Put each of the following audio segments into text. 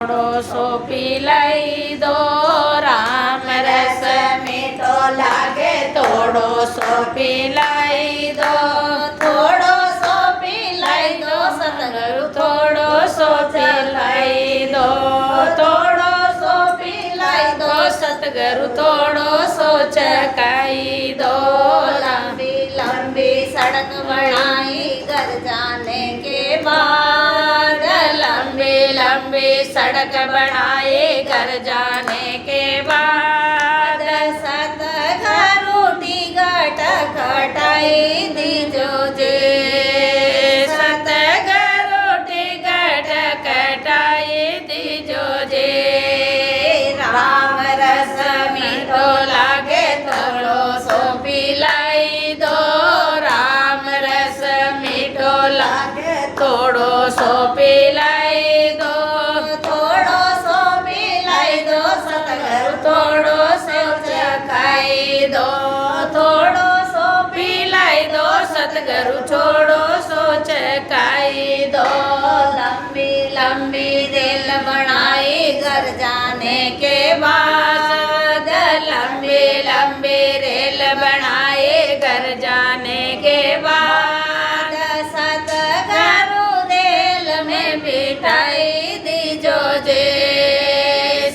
थोड़ो सो पिलाई दो राम रस मीठो लागे थोड़ो सो पिलाई दो थोड़ो सो पिलाई दो सतगुरु थोड़ो सो पिलाई दो थोड़ो सो पिलाई दो सतगुरु थोड़ो सो चकाई दो लंबी लंबी सड़क बनाई घर जाने के बाद लंबी लंबी सड़क बनाए घर जाने के बाद सतगुरु टिकट कटाई दीजो जे सतगुरु टिकट कटाई दीजो जे राम रस मीठो लागे थोड़ो सो पिलाई दो राम रस मीठो लागे थोड़ो सो पिलाई दो थोड़ो सो पिलाई दो सतगुरु थोड़ो सो चखाई दो थोड़ो सो पिलाई दो सतगुरु थोड़ो सो चखाई दो लंबी लंबी रेल बनाई घर जाने के बाद लंबी लंबी रेल बनाए घर जाने के बाद सतगुरु रेल में बिठाई दीजो जे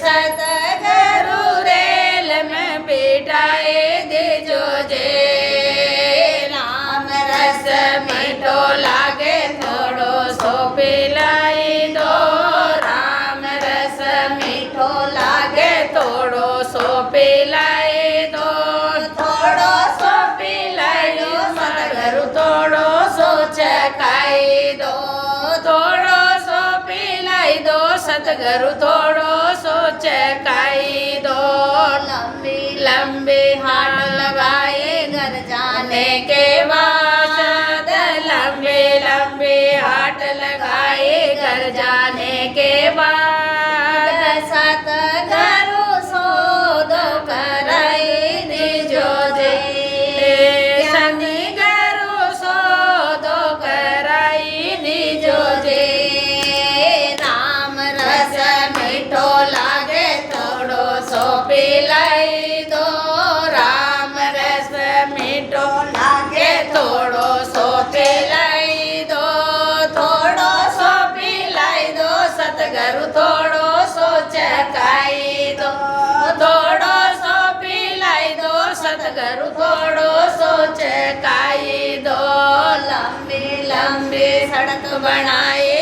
सतगुरु रेल में बिठाई दीजो जे राम रस मीठो लागे थोड़ो सो पिलाई दो राम रस मीठो लागे थोड़ो सो पिलाई दो थोड़ो सो पिलाई दो सतगुरु थोड़ो सो चखाई दो थोड़ो सो पिलाई दो सतगुरु थोड़ो सो चखाई दो लंबी लंबी हाथ लगाए घर जाने के बाद लंबे लंबे हाथ लगाए घर जाने के बाद सतगुरु सोदो कराई दीजो जे सतगुरु सोदो कराई दीजो जे राम रस मीठो लागे थोड़ो सो पिलाई दो राम रस मीठो लागे थोड़ो सो पिलाई दो थोड़ो सो पिलाई दो सतगुरु थोड़ो सो चखाई दो थोड़ो सो पिलाई दो सतगुरु थोड़ो सो चखाई दो लंबी लंबी सड़क बनाई